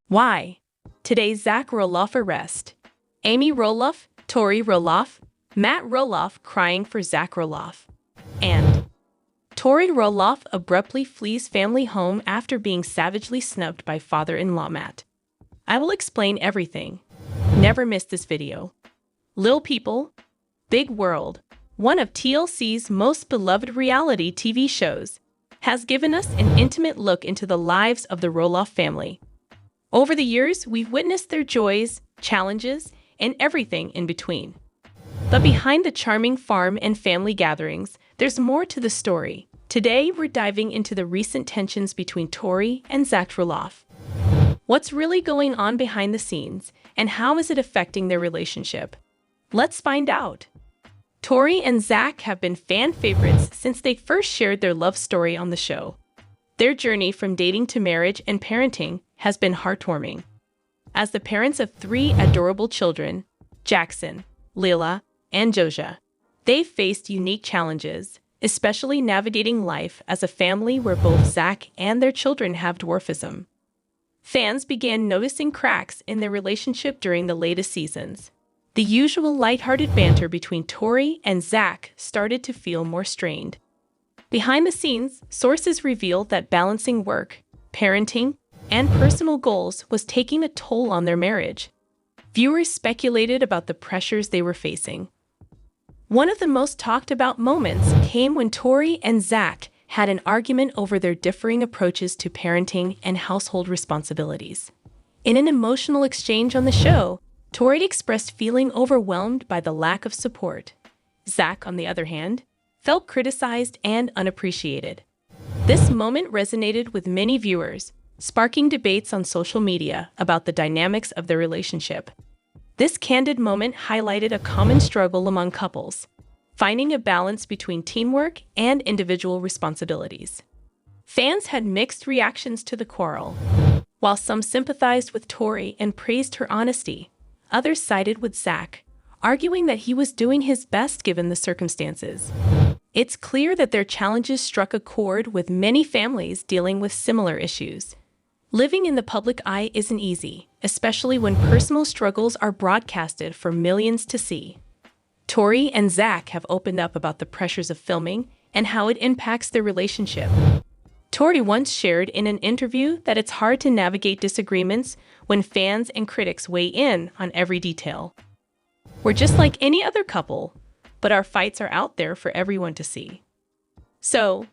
Why? Today's Zach Roloff arrest. Amy Roloff, Tori Roloff, Matt Roloff crying for Zach Roloff. And Tori Roloff abruptly flees family home after being savagely snubbed by father-in-law Matt. I will explain everything. Never miss this video. Lil People, Big World, one of TLC's most beloved reality TV shows, has given us an intimate look into the lives of the Roloff family. Over the years, we've witnessed their joys, challenges, and everything in between. But behind the charming farm and family gatherings, there's more to the story. Today, we're diving into the recent tensions between Tori and Zach Roloff. What's really going on behind the scenes, and how is it affecting their relationship? Let's find out. Tori and Zach have been fan favorites since they first shared their love story on the show. Their journey from dating to marriage and parenting has been heartwarming. As the parents of 3 adorable children, Jackson, Lila, and Joja, they've faced unique challenges, especially navigating life as a family where both Zach and their children have dwarfism. Fans began noticing cracks in their relationship during the latest seasons. The usual lighthearted banter between Tori and Zach started to feel more strained. Behind the scenes, sources revealed that balancing work, parenting, and personal goals was taking a toll on their marriage. Viewers speculated about the pressures they were facing. One of the most talked about moments came when Tori and Zach had an argument over their differing approaches to parenting and household responsibilities. In an emotional exchange on the show, Tori expressed feeling overwhelmed by the lack of support. Zach, on the other hand, felt criticized and unappreciated. This moment resonated with many viewers, sparking debates on social media about the dynamics of their relationship. This candid moment highlighted a common struggle among couples, finding a balance between teamwork and individual responsibilities. Fans had mixed reactions to the quarrel. While some sympathized with Tori and praised her honesty, others sided with Zach, arguing that he was doing his best given the circumstances. It's clear that their challenges struck a chord with many families dealing with similar issues. Living in the public eye isn't easy, especially when personal struggles are broadcasted for millions to see. Tori and Zach have opened up about the pressures of filming and how it impacts their relationship. Tori once shared in an interview that it's hard to navigate disagreements when fans and critics weigh in on every detail. "We're just like any other couple, but our fights are out there for everyone to see." So,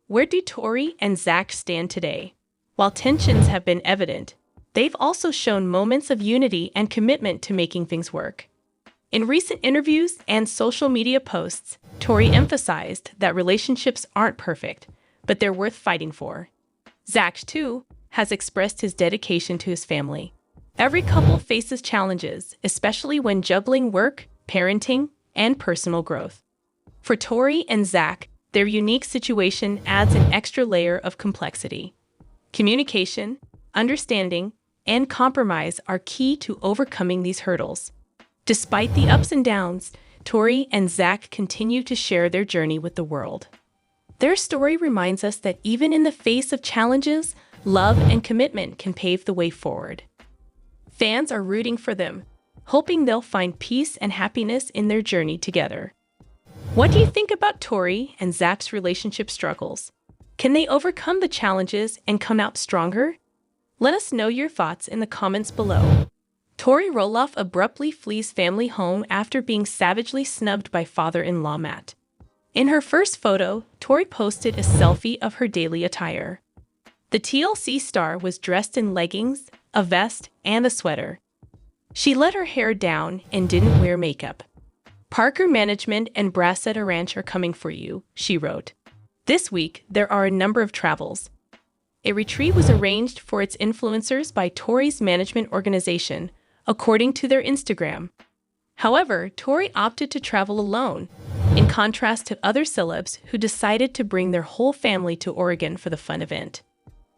where do Tori and Zach stand today? While tensions have been evident, they've also shown moments of unity and commitment to making things work. In recent interviews and social media posts, Tori emphasized that relationships aren't perfect, but they're worth fighting for. Zach, too, has expressed his dedication to his family. Every couple faces challenges, especially when juggling work, parenting, and personal growth. For Tori and Zach, their unique situation adds an extra layer of complexity. Communication, understanding, and compromise are key to overcoming these hurdles. Despite the ups and downs, Tori and Zach continue to share their journey with the world. Their story reminds us that even in the face of challenges, love and commitment can pave the way forward. Fans are rooting for them, hoping they'll find peace and happiness in their journey together. What do you think about Tori and Zach's relationship struggles? Can they overcome the challenges and come out stronger? Let us know your thoughts in the comments below. Tori Roloff abruptly flees family home after being savagely snubbed by father-in-law Matt. In her first photo, Tori posted a selfie of her daily attire. The TLC star was dressed in leggings, a vest, and a sweater. She let her hair down and didn't wear makeup. "Parker Management and Brassetta Ranch are coming for you," she wrote. This week, there are a number of travels. A retreat was arranged for its influencers by Tori's management organization, according to their Instagram. However, Tori opted to travel alone, in contrast to other celebs who decided to bring their whole family to Oregon for the fun event.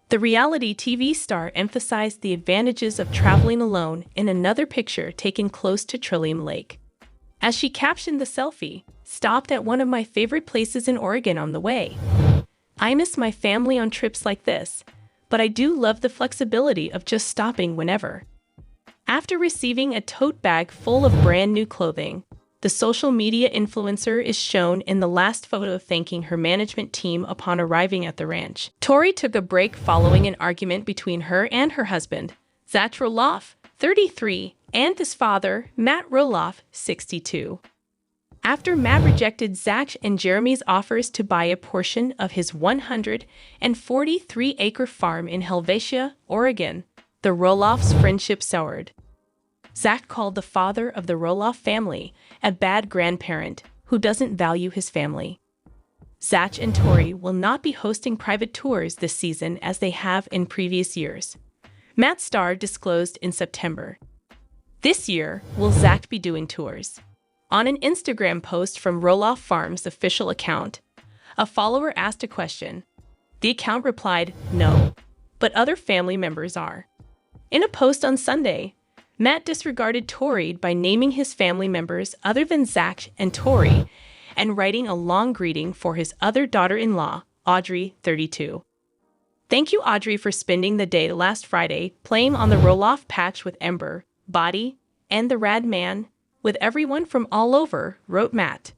The reality TV star emphasized the advantages of traveling alone in another picture taken close to Trillium Lake. As she captioned the selfie, "Stopped at one of my favorite places in Oregon on the way. I miss my family on trips like this, but I do love the flexibility of just stopping whenever. After receiving a tote bag full of brand new clothing, the social media influencer is shown in the last photo thanking her management team upon arriving at the ranch. Tori took a break following an argument between her and her husband, Zach Roloff, 33, and his father, Matt Roloff, 62. After Matt rejected Zach and Jeremy's offers to buy a portion of his 143-acre farm in Helvetia, Oregon, the Roloffs' friendship soured. Zach called the father of the Roloff family a bad grandparent who doesn't value his family. Zach and Tori will not be hosting private tours this season as they have in previous years, Matt Starr disclosed in September. This year, will Zach be doing tours? On an Instagram post from Roloff Farm's official account, a follower asked a question. The account replied, "No, but other family members are." In a post on Sunday, Matt disregarded Tori by naming his family members other than Zach and Tori and writing a long greeting for his other daughter-in-law, Audrey, 32. "Thank you, Audrey, for spending the day last Friday playing on the Roloff patch with Ember, Body, and the Rad Man, with everyone from all over," wrote Matt.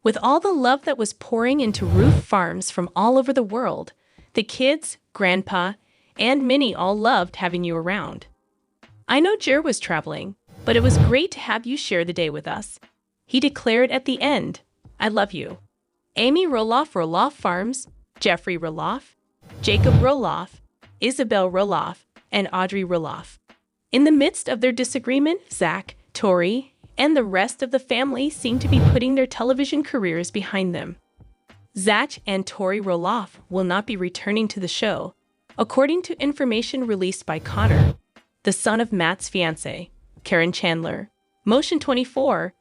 With all the love that was pouring into Roof Farms from all over the world, the kids, Grandpa, and Minnie all loved having you around. "I know Jer was traveling, but it was great to have you share the day with us," he declared at the end. "I love you." Amy Roloff, Roloff Farms, Jeffrey Roloff, Jacob Roloff, Isabel Roloff, and Audrey Roloff. In the midst of their disagreement, Zach, Tori, and the rest of the family seem to be putting their television careers behind them. Zach and Tori Roloff will not be returning to the show, according to information released by Connor, the son of Matt's fiancée, Karen Chandler. Motion 24.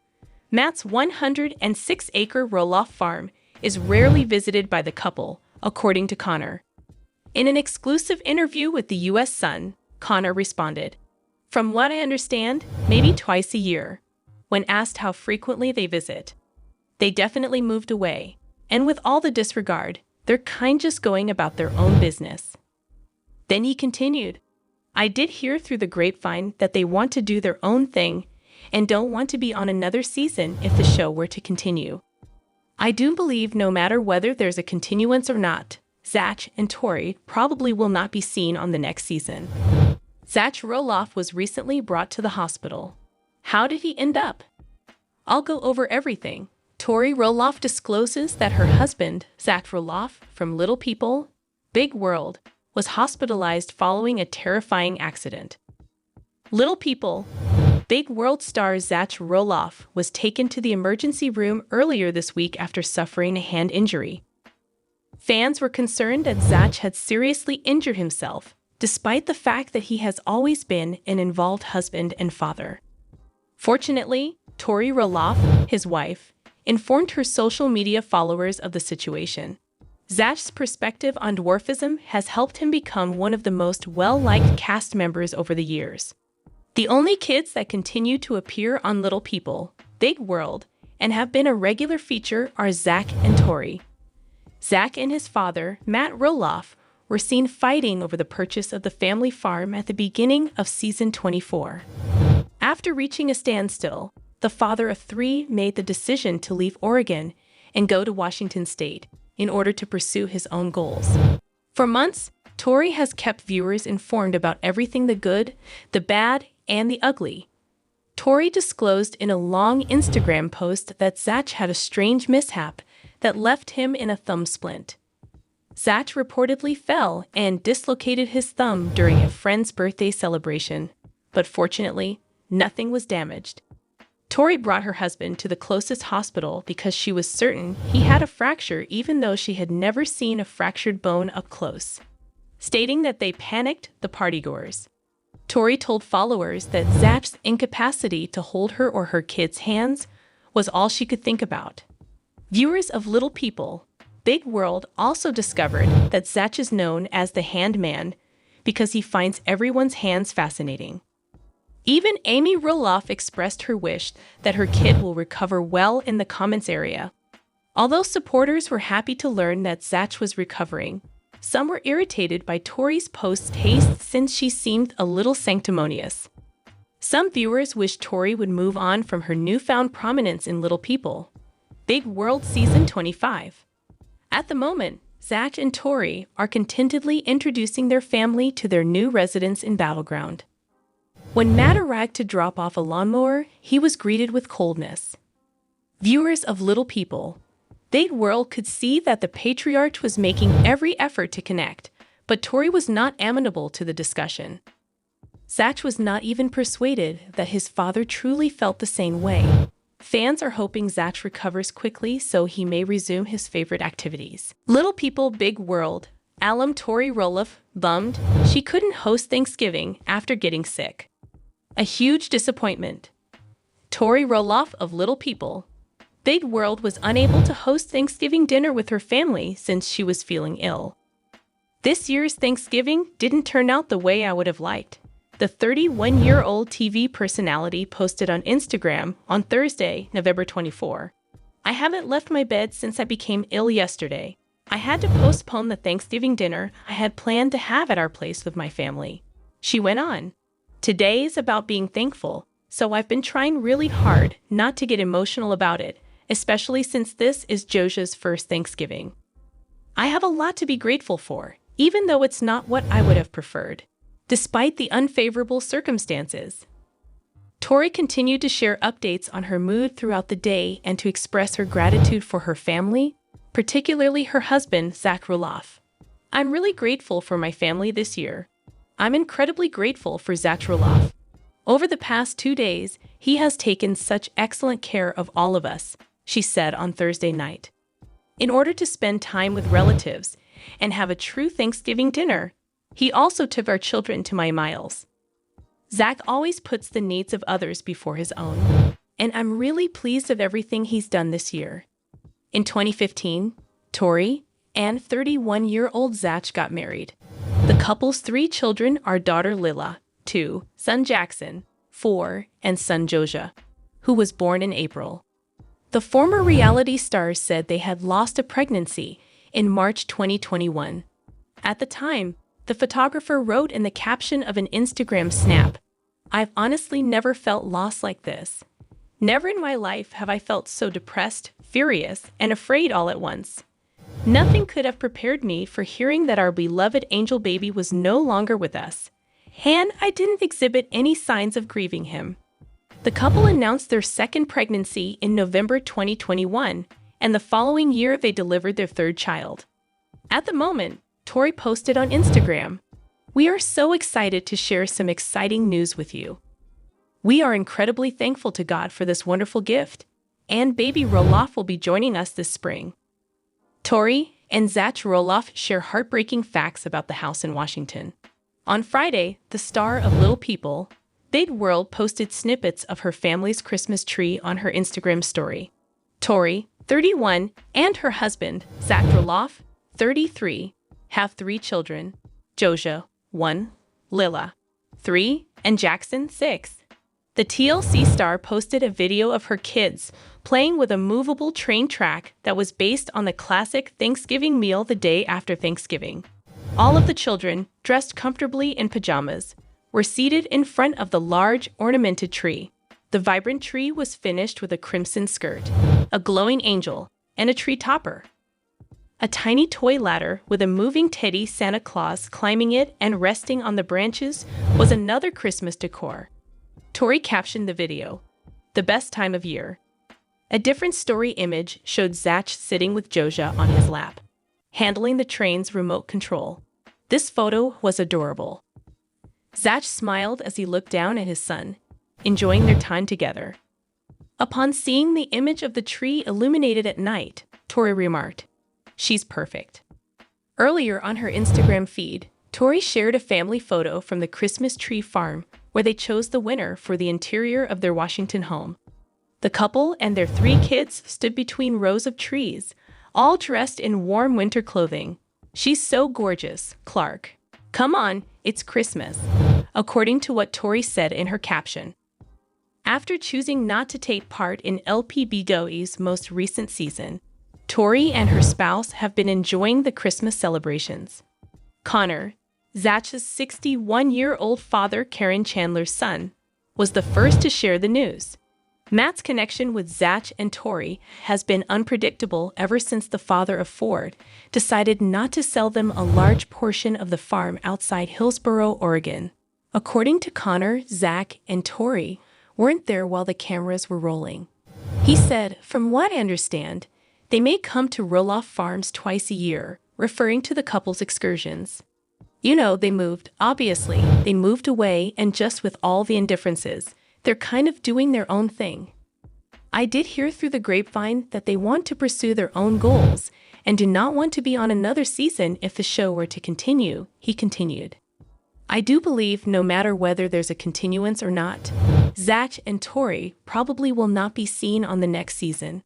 Matt's 106-acre Roloff farm is rarely visited by the couple, according to Connor. In an exclusive interview with the U.S. Sun, Connor responded, "From what I understand, maybe twice a year." When asked how frequently they visit, "They definitely moved away, and with all the disregard, they're just going about their own business." Then he continued, "I did hear through the grapevine that they want to do their own thing and don't want to be on another season if the show were to continue. I do believe no matter whether there's a continuance or not, Zach and Tori probably will not be seen on the next season." Zach Roloff was recently brought to the hospital. How did he end up? I'll go over everything. Tori Roloff discloses that her husband, Zach Roloff, from Little People, Big World, was hospitalized following a terrifying accident. Little People, Big World star Zach Roloff was taken to the emergency room earlier this week after suffering a hand injury. Fans were concerned that Zach had seriously injured himself, despite the fact that he has always been an involved husband and father. Fortunately, Tori Roloff, his wife, informed her social media followers of the situation. Zach's perspective on dwarfism has helped him become one of the most well-liked cast members over the years. The only kids that continue to appear on Little People, Big World, and have been a regular feature are Zach and Tori. Zach and his father, Matt Roloff, were seen fighting over the purchase of the family farm at the beginning of season 24. After reaching a standstill, the father of three made the decision to leave Oregon and go to Washington State in order to pursue his own goals. For months, Tori has kept viewers informed about everything the good, the bad, and the ugly. Tori disclosed in a long Instagram post that Zach had a strange mishap that left him in a thumb splint. Zach reportedly fell and dislocated his thumb during a friend's birthday celebration, but fortunately, nothing was damaged. Tori brought her husband to the closest hospital because she was certain he had a fracture even though she had never seen a fractured bone up close, stating that they panicked the partygoers. Tori told followers that Zach's incapacity to hold her or her kids' hands was all she could think about. Viewers of Little People, Big World also discovered that Zach is known as the Hand Man because he finds everyone's hands fascinating. Even Amy Roloff expressed her wish that her kid will recover well in the comments area. Although supporters were happy to learn that Zach was recovering, Some were irritated by Tori's post-haste since she seemed a little sanctimonious. Some viewers wished Tori would move on from her newfound prominence in Little People. Big World Season 25. At the moment, Zach and Tori are contentedly introducing their family to their new residence in Battleground. When Matt arrived to drop off a lawnmower, he was greeted with coldness. Viewers of Little People, Big World could see that the patriarch was making every effort to connect, but Tori was not amenable to the discussion. Zach was not even persuaded that his father truly felt the same way. Fans are hoping Zach recovers quickly so he may resume his favorite activities. Little People, Big World. Alum Tori Roloff bummed she couldn't host Thanksgiving after getting sick. A huge disappointment. Tori Roloff of Little People, Big World was unable to host Thanksgiving dinner with her family since she was feeling ill. This year's Thanksgiving didn't turn out the way I would have liked. The 31-year-old TV personality posted on Instagram on Thursday, November 24. I haven't left my bed since I became ill yesterday. I had to postpone the Thanksgiving dinner I had planned to have at our place with my family. She went on. Today is about being thankful, so I've been trying really hard not to get emotional about it, especially since this is Joja's first Thanksgiving. I have a lot to be grateful for, even though it's not what I would have preferred. Despite the unfavorable circumstances, Tori continued to share updates on her mood throughout the day and to express her gratitude for her family, particularly her husband, Zach Roloff. I'm really grateful for my family this year. I'm incredibly grateful for Zach Roloff. Over the past 2 days, he has taken such excellent care of all of us, she said on Thursday night. In order to spend time with relatives and have a true Thanksgiving dinner, he also took our children to my miles. Zach always puts the needs of others before his own, and I'm really pleased of everything he's done this year. In 2015, Tori and 31-year-old Zach got married. The couple's 3 children are daughter Lila, 2, son Jackson, 4, and son Joja, who was born in April. The former reality stars said they had lost a pregnancy in March 2021. At the time, the photographer wrote in the caption of an Instagram snap, "I've honestly never felt loss like this. Never in my life have I felt so depressed, furious, and afraid all at once. Nothing could have prepared me for hearing that our beloved angel baby was no longer with us, and I didn't exhibit any signs of grieving him." The couple announced their second pregnancy in November 2021, and the following year they delivered their 3rd child. At the moment, Tori posted on Instagram, "We are so excited to share some exciting news with you. We are incredibly thankful to God for this wonderful gift, and baby Roloff will be joining us this spring." Tori and Zach Roloff share heartbreaking facts about the house in Washington. On Friday, the star of Little People, Big World posted snippets of her family's Christmas tree on her Instagram story. Tori, 31, and her husband, Zach Roloff, 33, have 3 children, Joja, 1, Lila, 3, and Jackson, 6. The TLC star posted a video of her kids playing with a movable train track that was based on the classic Thanksgiving meal the day after Thanksgiving. All of the children, dressed comfortably in pajamas, were seated in front of the large ornamented tree. The vibrant tree was finished with a crimson skirt, a glowing angel, and a tree topper. A tiny toy ladder with a moving teddy Santa Claus climbing it and resting on the branches was another Christmas decor. Tori captioned the video, "The best time of year." A different story image showed Zach sitting with Joja on his lap, handling the train's remote control. This photo was adorable. Zach smiled as he looked down at his son, enjoying their time together. Upon seeing the image of the tree illuminated at night, Tori remarked, "She's perfect." Earlier on her Instagram feed, Tori shared a family photo from the Christmas tree farm where they chose the winner for the interior of their Washington home. The couple and their 3 kids stood between rows of trees, all dressed in warm winter clothing. "She's so gorgeous, Clark. Come on, it's Christmas," according to what Tori said in her caption. After choosing not to take part in Lpbw's most recent season, Tori and her spouse have been enjoying the Christmas celebrations. Connor, Zach's 61-year-old father, Karen Chandler's son, was the first to share the news. Matt's connection with Zach and Tori has been unpredictable ever since the father of Ford decided not to sell them a large portion of the farm outside Hillsboro, Oregon. According to Connor, Zach and Tori weren't there while the cameras were rolling. He said, "From what I understand, they may come to Roloff Farms twice a year," referring to the couple's excursions. "You know, they moved. Obviously, they moved away, and just with all the indifferences, they're kind of doing their own thing. I did hear through the grapevine that they want to pursue their own goals and do not want to be on another season if the show were to continue," he continued. "I do believe no matter whether there's a continuance or not, Zach and Tori probably will not be seen on the next season."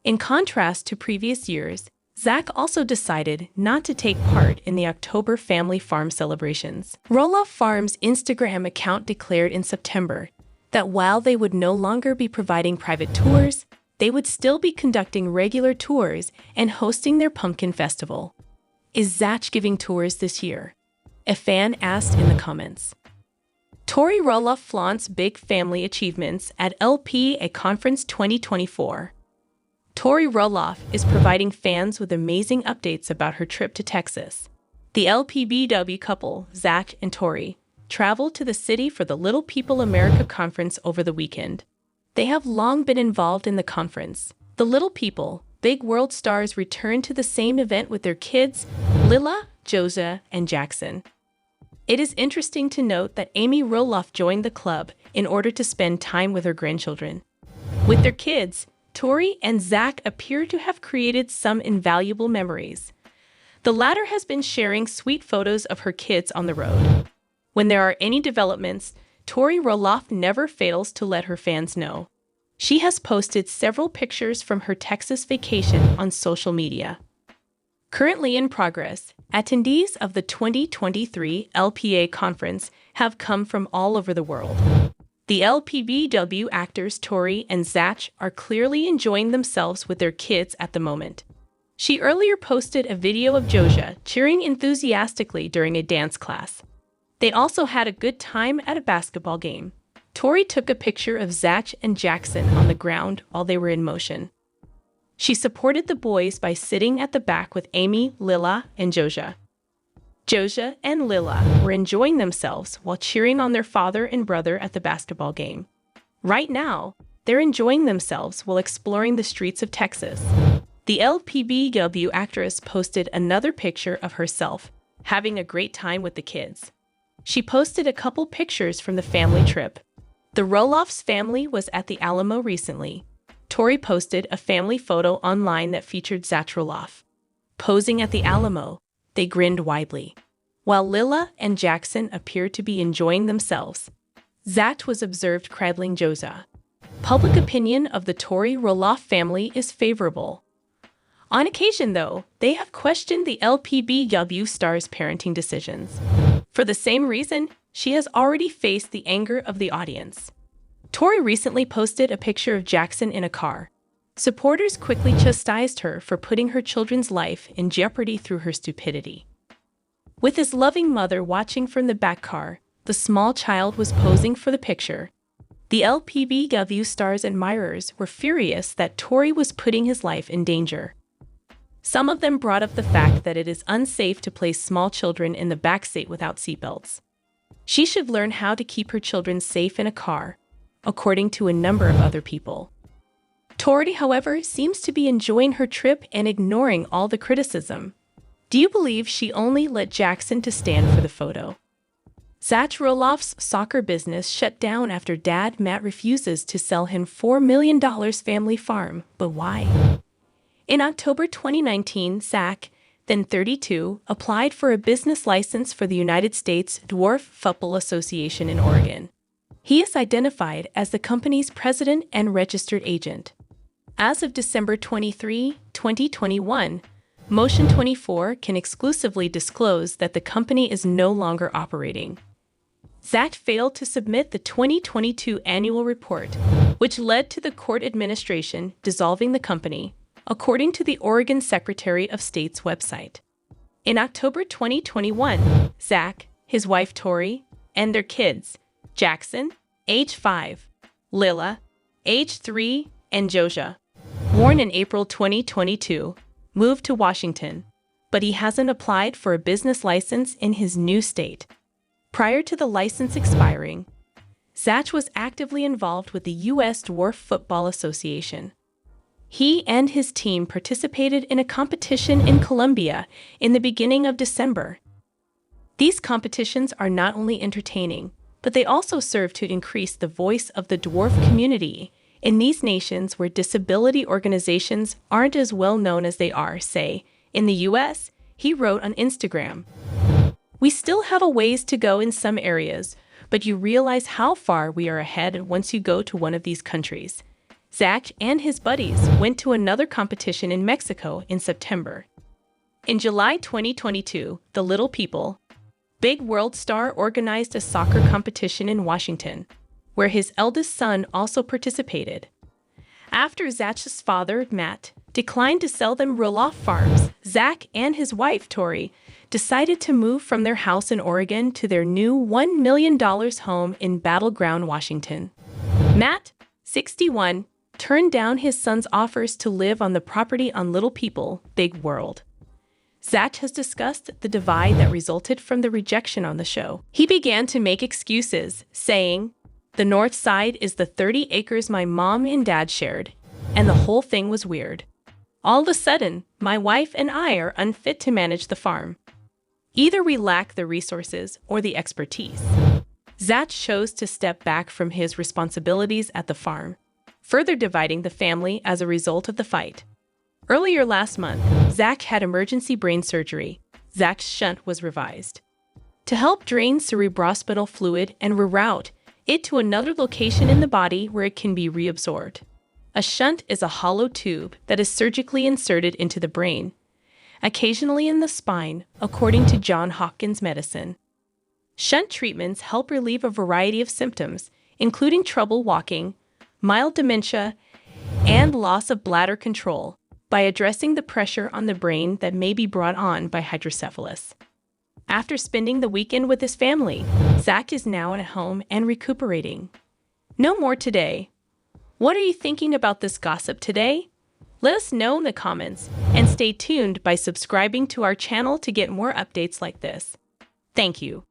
In contrast to previous years, Zach also decided not to take part in the October family farm celebrations. Roloff Farms' Instagram account declared in September that while they would no longer be providing private tours, they would still be conducting regular tours and hosting their pumpkin festival. "Is Zach giving tours this year?" a fan asked in the comments. Tori Roloff flaunts big family achievements at Lpbw Conference 2024. Tori Roloff is providing fans with amazing updates about her trip to Texas. The Lpbw couple, Zach and Tori, traveled to the city for the Little People America conference over the weekend. They have long been involved in the conference. The Little People, Big World stars returned to the same event with their kids, Lila, Josia, and Jackson. It is interesting to note that Amy Roloff joined the club in order to spend time with her grandchildren. With their kids, Tori and Zach appear to have created some invaluable memories. The latter has been sharing sweet photos of her kids on the road. When there are any developments, Tori Roloff never fails to let her fans know. She has posted several pictures from her Texas vacation on social media. Currently in progress, attendees of the 2023 Lpbw conference have come from all over the world. The Lpbw actors Tori and Zach are clearly enjoying themselves with their kids at the moment. She earlier posted a video of Josia cheering enthusiastically during a dance class. They also had a good time at a basketball game. Tori took a picture of Zach and Jackson on the ground while they were in motion. She supported the boys by sitting at the back with Amy, Lila, and Josia. Josia and Lila were enjoying themselves while cheering on their father and brother at the basketball game. Right now, they're enjoying themselves while exploring the streets of Texas. The Lpbw actress posted another picture of herself having a great time with the kids. She posted a couple pictures from the family trip. The Roloff's family was at the Alamo recently. Tori posted a family photo online that featured Zach Roloff. Posing at the Alamo, they grinned widely. While Lila and Jackson appeared to be enjoying themselves, Zach was observed cradling Josia. Public opinion of the Tori Roloff family is favorable. On occasion, though, they have questioned the Lpbw star's parenting decisions. For the same reason, she has already faced the anger of the audience. Tori recently posted a picture of Jackson in a car. Supporters quickly chastised her for putting her children's life in jeopardy through her stupidity. With his loving mother watching from the back car, the small child was posing for the picture. The Lpbw star's admirers were furious that Tori was putting his life in danger. Some of them brought up the fact that it is unsafe to place small children in the backseat without seatbelts. She should learn how to keep her children safe in a car, according to a number of other people. Tori, however, seems to be enjoying her trip and ignoring all the criticism. Do you believe she only let Jackson to stand for the photo? Zach Roloff's soccer business shut down after dad Matt refuses to sell him $4 million family farm, but why? In October 2019, Zach, then 32, applied for a business license for the United States Dwarf Football Association in Oregon. He is identified as the company's president and registered agent. As of December 23, 2021, Motion 24 can exclusively disclose that the company is no longer operating. Zach failed to submit the 2022 annual report, which led to the court administration dissolving the company, according to the Oregon Secretary of State's website. In October 2021, Zach, his wife Tori, and their kids, Jackson, age 5, Lila, age 3, and Josia, born in April 2022, moved to Washington, but he hasn't applied for a business license in his new state. Prior to the license expiring, Zach was actively involved with the U.S. Dwarf Football Association. He and his team participated in a competition in Colombia in the beginning of December. These competitions are not only entertaining, but they also serve to increase the voice of the dwarf community in these nations where disability organizations aren't as well known as they are, say, in the U.S., he wrote on Instagram. We still have a ways to go in some areas, but you realize how far we are ahead once you go to one of these countries. Zach and his buddies went to another competition in Mexico in September. In July 2022, the Little People, Big World star organized a soccer competition in Washington, where his eldest son also participated. After Zach's father, Matt, declined to sell them Roloff farms, Zach and his wife, Tori, decided to move from their house in Oregon to their new $1 million home in Battleground, Washington. Matt, 61, turned down his son's offers to live on the property on Little People, Big World. Zach has discussed the divide that resulted from the rejection on the show. He began to make excuses, saying, "The north side is the 30 acres my mom and dad shared, and the whole thing was weird. All of a sudden, my wife and I are unfit to manage the farm. Either we lack the resources or the expertise." Zach chose to step back from his responsibilities at the farm, further dividing the family as a result of the fight. Earlier last month, Zach had emergency brain surgery. Zach's shunt was revised to help drain cerebrospinal fluid and reroute it to another location in the body where it can be reabsorbed. A shunt is a hollow tube that is surgically inserted into the brain, occasionally in the spine, according to Johns Hopkins Medicine. Shunt treatments help relieve a variety of symptoms, including trouble walking, mild dementia, and loss of bladder control, by addressing the pressure on the brain that may be brought on by hydrocephalus. After spending the weekend with his family, Zach is now at home and recuperating. No more today. What are you thinking about this gossip today? Let us know in the comments, and stay tuned by subscribing to our channel to get more updates like this. Thank you.